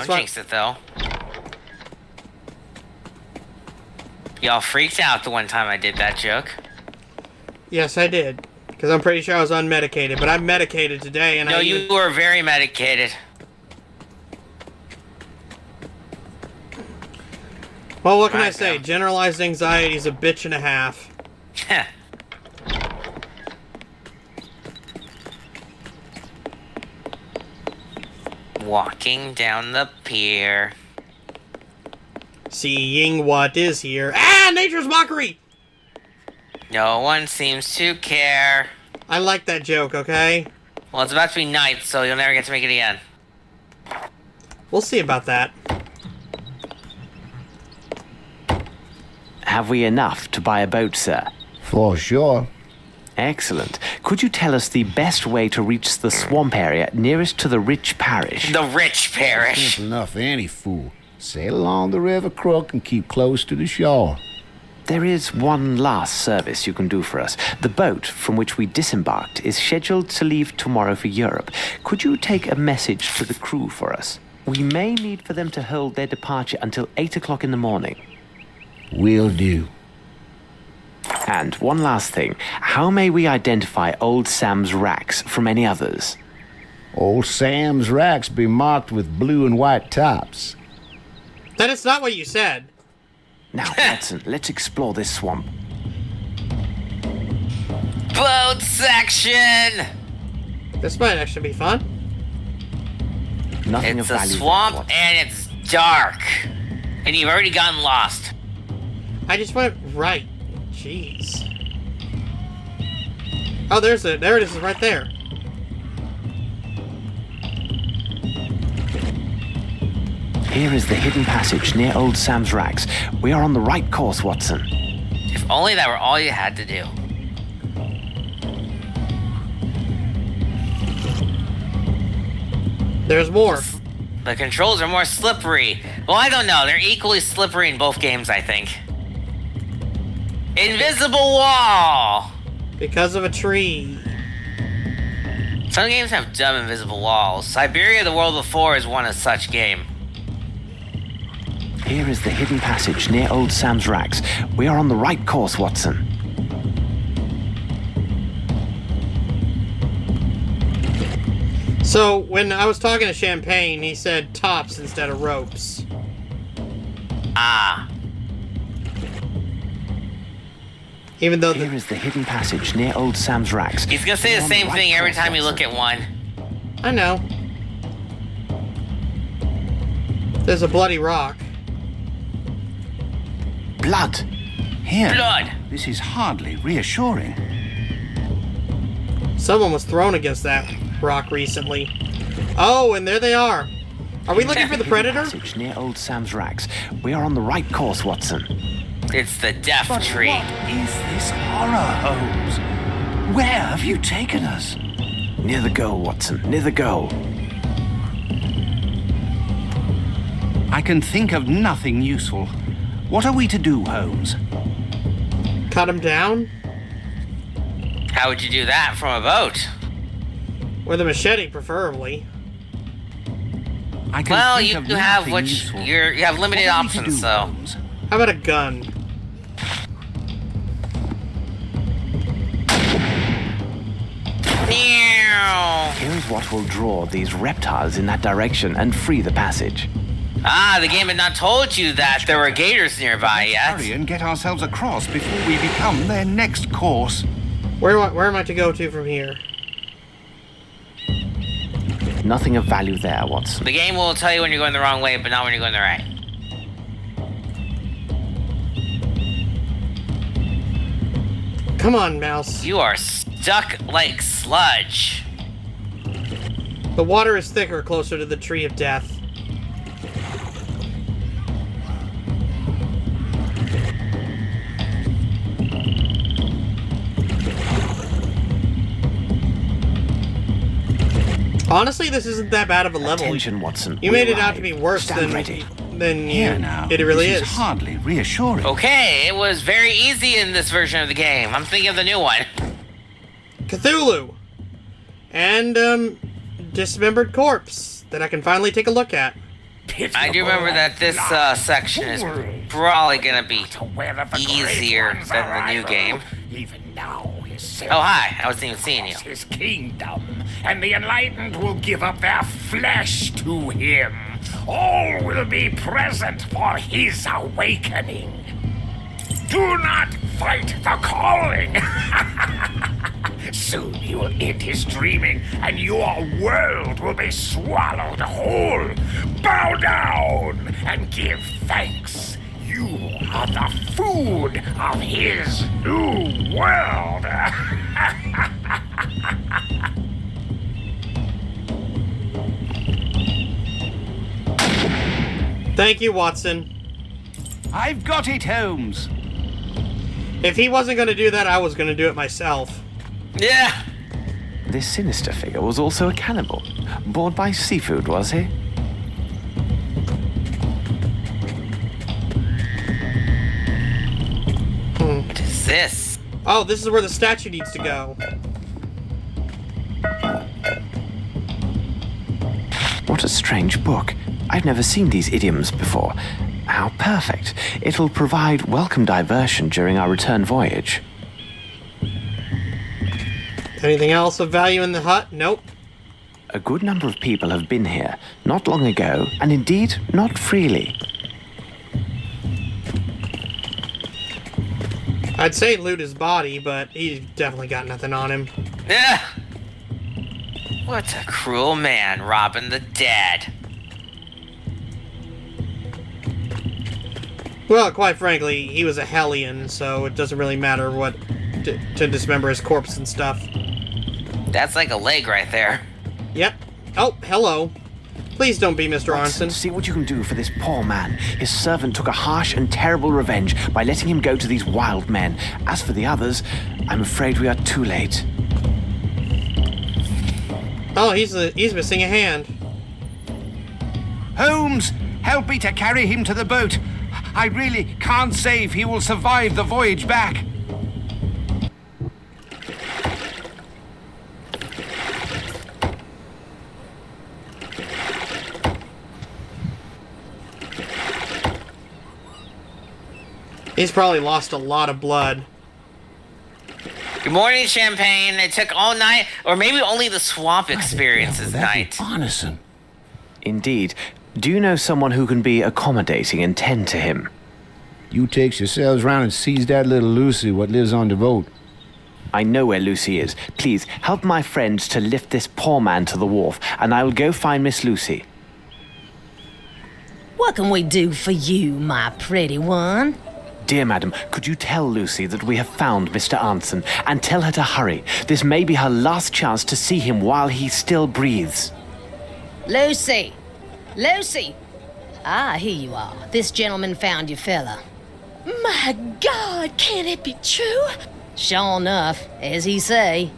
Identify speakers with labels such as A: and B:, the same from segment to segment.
A: Don't jinx it, though. Y'all freaked out the one time I did that joke.
B: Yes, I did. Because I'm pretty sure I was unmedicated, but I'm medicated today, and
A: No, you were very medicated.
B: Well, what can I say? Generalized anxiety is a bitch and a half.
A: Walking down the pier.
B: Seeing what is here. Ah, nature's mockery!
A: No one seems to care.
B: I like that joke, okay?
A: Well, it's about to be night, so you'll never get to make it again.
B: We'll see about that.
C: Have we enough to buy a boat, sir?
D: For sure.
C: Excellent. Could you tell us the best way to reach the swamp area nearest to the rich parish?
A: The rich parish.
D: That's enough for any fool. Sail along the river crook and keep close to the shore.
C: There is one last service you can do for us. The boat from which we disembarked is scheduled to leave tomorrow for Europe. Could you take a message to the crew for us? We may need for them to hold their departure until 8 o'clock in the morning.
D: Will do.
C: And one last thing. How may we identify Old Sam's racks from any others?
D: Old Sam's racks be marked with blue and white tops.
B: That is not what you said.
C: Now, Watson, let's explore this swamp.
A: Boat section!
B: This might actually be fun.
C: Nothing
A: It's
C: of
A: a
C: value
A: swamp
C: there,
A: and it's dark. And you've already gotten lost.
B: I just went right. Jeez. Oh, there it is, right there.
C: Here is the hidden passage near Old Sam's racks. We are on the right course, Watson.
A: If only that were all you had to do.
B: There's more.
A: The controls are more slippery. Well, I don't know. They're equally slippery in both games, I think. Invisible wall!
B: Because of a tree.
A: Some games have dumb invisible walls. Siberia the World Before is one of such game.
C: Here is the hidden passage near Old Sam's racks. We are on the right course, Watson.
B: So, when I was talking to Champagne, he said tops instead of ropes.
A: Ah.
B: Even though
C: Here is the hidden passage near Old Sam's racks.
A: He's gonna say the same thing every time you look at one.
B: I know. There's a bloody rock.
C: Blood!
E: Here.
A: Blood!
E: This is hardly reassuring.
B: Someone was thrown against that rock recently. Oh, and there they are. Are we looking for the predator?
C: Passage near Old Sam's racks. We are on the right course, Watson.
A: It's the death
E: But
A: tree.
E: what is this horror, Holmes? Where have you taken us?
C: Near the goal, Watson. Near the goal.
E: I can think of nothing useful. What are we to do, Holmes?
B: Cut him down?
A: How would you do that from a boat?
B: With a machete, preferably.
E: I can
A: Well,
E: think
A: you
E: of
A: have
E: nothing
A: which
E: useful.
A: you have limited
E: What are we to
A: options,
E: do,
A: so.
E: Holmes?
B: How about a gun?
A: Meow.
C: Here is what will draw these reptiles in that direction and free the passage.
A: Ah, the game had not told you that there were gators nearby yet.
E: Hurry and get ourselves across before we become their next course.
B: Where am I to go to from here?
C: Nothing of value there, Watson.
A: The game will tell you when you're going the wrong way, but not when you're going the right.
B: Come on, mouse.
A: You are stuck like sludge.
B: The water is thicker closer to the tree of death. Honestly, this isn't that bad of a level.
C: Attention, Watson.
B: You
C: We
B: made it out
C: arrive.
B: to be worse
C: Stand ready.
B: than
E: Here now.
B: it really
E: this
B: is.
E: hardly reassuring.
A: Okay, it was very easy in this version of the game. I'm thinking of the new one.
B: Cthulhu. And, dismembered corpse that I can finally take a look at.
A: I do remember that this section is probably gonna be easier than the new game.
F: Even now,
A: Oh, hi. I wasn't even seeing you.
F: his kingdom, and the enlightened will give up their flesh to him. All will be present for his awakening. Do not fight the calling. Soon he will end his dreaming, and your world will be swallowed whole. Bow down and give thanks. You are the food of his new world.
B: Thank you, Watson.
E: I've got it, Holmes.
B: If he wasn't going to do that, I was going to do it myself.
A: Yeah.
C: This sinister figure was also a cannibal. Bored by seafood, was he?
A: What is this?
B: Oh, this is where the statue needs to go.
C: What a strange book. I've never seen these idioms before. How perfect. It'll provide welcome diversion during our return voyage.
B: Anything else of value in the hut? Nope.
C: A good number of people have been here, not long ago, and indeed not freely.
B: I'd say loot his body, but he's definitely got nothing on him.
A: Yeah. What a cruel man, robbing the dead.
B: Well, quite frankly, he was a Hellion, so it doesn't really matter what to dismember his corpse and stuff.
A: That's like a leg right there.
B: Yep. Oh, hello. Please don't be Mr. Arnson.
C: See what you can do for this poor man. His servant took a harsh and terrible revenge by letting him go to these wild men. As for the others, I'm afraid we are too late.
B: Oh, he's missing a hand.
E: Holmes, help me to carry him to the boat. I really can't say if he will survive the voyage back.
B: He's probably lost a lot of blood.
A: Good morning, Champagne. It took all night, or maybe only the swamp experience is night.
D: Honestly.
C: Indeed. Do you know someone who can be accommodating and tend to him?
D: You takes yourselves round and sees that little Lucy what lives on the boat.
C: I know where Lucy is. Please, help my friends to lift this poor man to the wharf, and I will go find Miss Lucy.
G: What can we do for you, my pretty one?
C: Dear madam, could you tell Lucy that we have found Mr. Arnson, and tell her to hurry? This may be her last chance to see him while he still breathes.
G: Lucy! Lucy! Ah, here you are. This gentleman found your fella.
H: My God, can it be true?
G: Sure enough, as he say.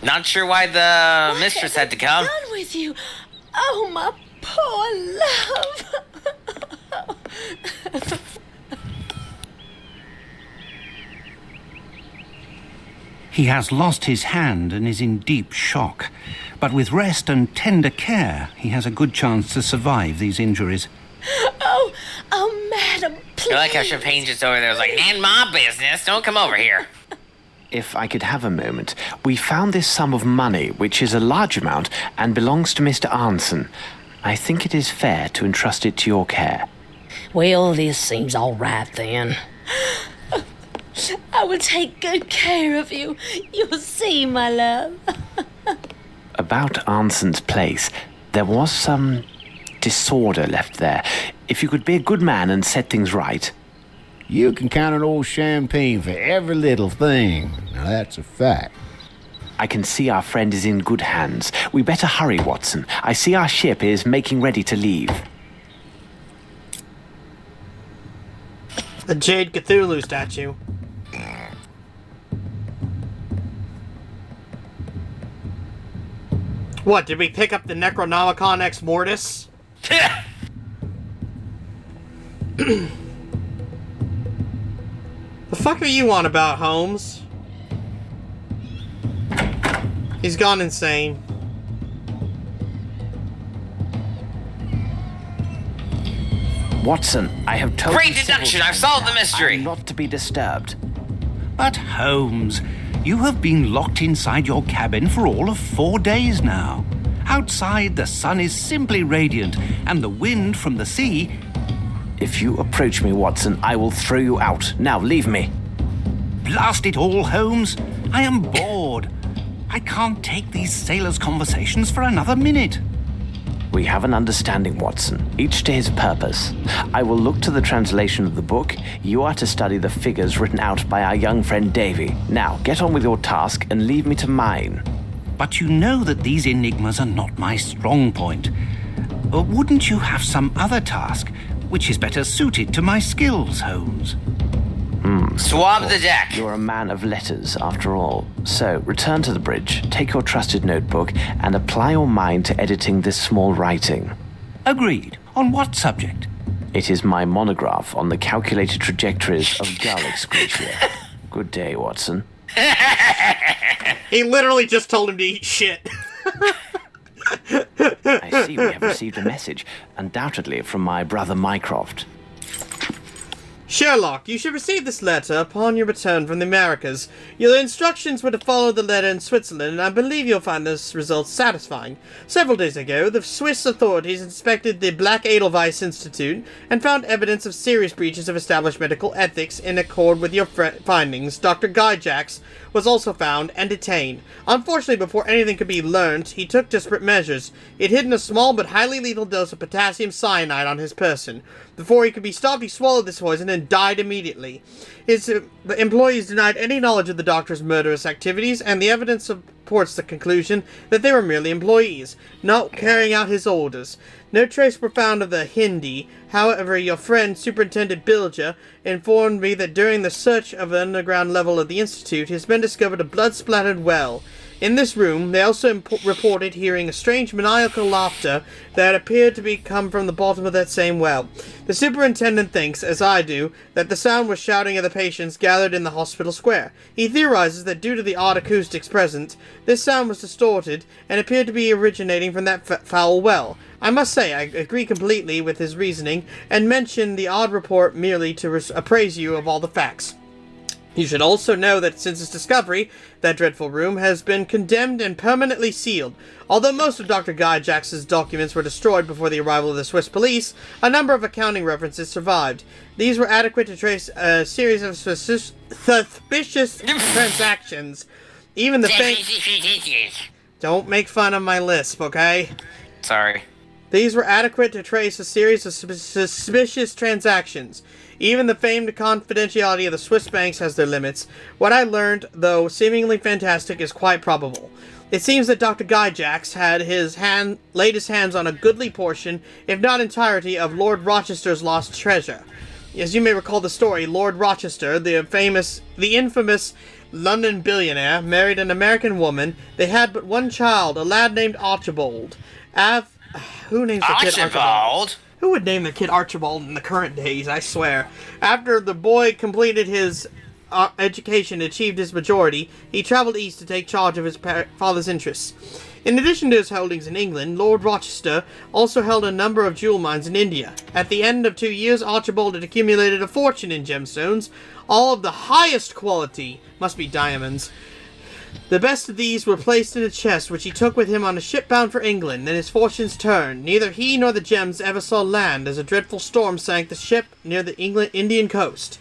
A: Not sure why the mistress had to come.
H: What's done with you? Oh, my poor love.
E: He has lost his hand and is in deep shock. But with rest and tender care, he has a good chance to survive these injuries.
H: Oh, madam, please.
A: I like how Champagne just over there was like, and my business, don't come over here.
C: If I could have a moment, we found this sum of money, which is a large amount, and belongs to Mr. Arnson. I think it is fair to entrust it to your care.
G: Well, this seems all right then.
H: I will take good care of you. You'll see, my love.
C: About Arnson's place, there was some disorder left there. If you could be a good man and set things right.
D: You can count on old Champagne for every little thing. Now that's a fact.
C: I can see our friend is in good hands. We better hurry, Watson. I see our ship is making ready to leave.
B: The Jade Cthulhu statue. What, did we pick up the Necronomicon Ex Mortis? The fuck are you on about, Holmes? He's gone insane.
C: Watson, I have told
A: Great
C: you several
A: deduction, I've
C: times
A: solved the
C: now,
A: mystery.
C: I'm not to be disturbed.
E: But Holmes, you have been locked inside your cabin for all of 4 days now. Outside, the sun is simply radiant, and the wind from the sea...
C: If you approach me, Watson, I will throw you out. Now, leave me.
E: Blast it all, Holmes. I am bored. I can't take these sailors' conversations for another minute.
C: We have an understanding, Watson, each to his purpose. I will look to the translation of the book. You are to study the figures written out by our young friend Davy. Now, get on with your task and leave me to mine.
E: But you know that these enigmas are not my strong point. Wouldn't you have some other task which is better suited to my skills, Holmes?
A: Swab the deck.
C: You're a man of letters, after all. So, return to the bridge, take your trusted notebook, and apply your mind to editing this small writing.
E: Agreed. On what subject?
C: It is my monograph on the calculated trajectories of gull excretia. Good day, Watson.
B: He literally just told him to eat shit.
C: I see we have received a message, undoubtedly from my brother Mycroft.
B: Sherlock, you should receive this letter upon your return from the Americas. Your instructions were to follow the letter in Switzerland, and I believe you'll find this result satisfying. Several days ago, the Swiss authorities inspected the Black Edelweiss Institute and found evidence of serious breaches of established medical ethics. In accord with your findings, Dr. Guy Jacks was also found and detained. Unfortunately, before anything could be learned, he took desperate measures. He had hidden a small but highly lethal dose of potassium cyanide on his person. Before he could be stopped, he swallowed this poison and died immediately. The employees denied any knowledge of the doctor's murderous activities, and the evidence supports the conclusion that they were merely employees, not carrying out his orders. No trace were found of the Hindi. However, your friend, Superintendent Bilger, informed me that during the search of the underground level of the Institute, his men discovered a blood-splattered well. In this room, they also reported hearing a strange maniacal laughter that appeared to come from the bottom of that same well. The superintendent thinks, as I do, that the sound was shouting at the patients gathered in the hospital square. He theorizes that due to the odd acoustics present, this sound was distorted and appeared to be originating from that foul well. I must say, I agree completely with his reasoning, and mention the odd report merely to appraise you of all the facts. You should also know that since its discovery, that dreadful room has been condemned and permanently sealed. Although most of Dr. Guy Jacks's documents were destroyed before the arrival of the Swiss police, a number of accounting references survived. These were adequate to trace a series of suspicious transactions. Even the Don't make fun of my lisp, okay?
A: Sorry.
B: These were adequate to trace a series of suspicious transactions. Even the famed confidentiality of the Swiss banks has their limits. What I learned, though seemingly fantastic, is quite probable. It seems that Dr. Guy Jacks had laid his hands on a goodly portion, if not entirety, of Lord Rochester's lost treasure. As you may recall the story, Lord Rochester, the infamous London billionaire, married an American woman. They had but one child, a lad named Archibald. Who names the kid Archibald? Who would name the kid Archibald in the current days, I swear? After the boy completed his education and achieved his majority, he traveled east to take charge of his father's interests. In addition to his holdings in England, Lord Rochester also held a number of jewel mines in India. At the end of 2 years, Archibald had accumulated a fortune in gemstones, all of the highest quality, must be diamonds. The best of these were placed in a chest which he took with him on a ship bound for England. Then his fortunes turned. Neither he nor the gems ever saw land, as a dreadful storm sank the ship near the Indian coast.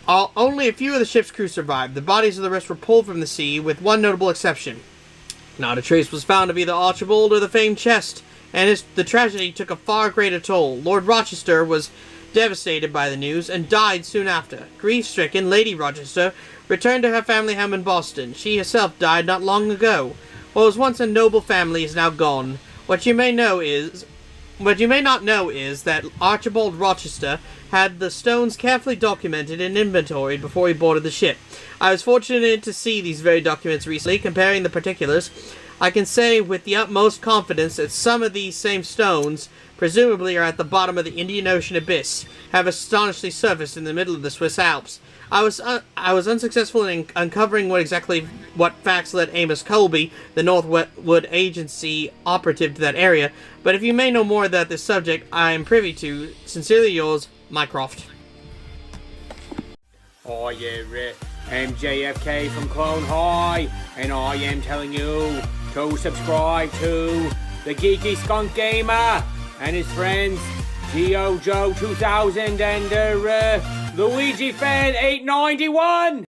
B: Only a few of the ship's crew survived. The bodies of the rest were pulled from the sea, with one notable exception. Not a trace was found of either Archibald or the famed chest, and the tragedy took a far greater toll. Lord Rochester was devastated by the news, and died soon after. Grief-stricken, Lady Rochester returned to her family home in Boston. She herself died not long ago. What was once a noble family is now gone. What you may not know is that Archibald Rochester had the stones carefully documented and inventoried before he boarded the ship. I was fortunate to see these very documents recently. Comparing the particulars, I can say with the utmost confidence that some of these same stones, presumably are at the bottom of the Indian Ocean abyss, have astonishingly surfaced in the middle of the Swiss Alps. I was unsuccessful in uncovering what facts led Amos Colby, the Northwood Agency operative, to that area, but if you may know more about this subject, I am privy to. Sincerely yours, Mycroft.
I: Hi, MJFK from Clone High, and I am telling you to subscribe to the Geeky Skunk Gamer and his friends, Geo Joe 2000 and Luigi Fan 891.